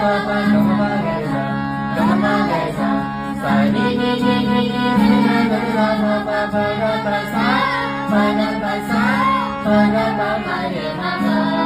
pa pa ga ma pa ga sa ga ma pa ga sa sa ni ni ni ni ni ni ga ga ma pa pa ga pa sa pa ga pa sa pa ga pa ma re ma pa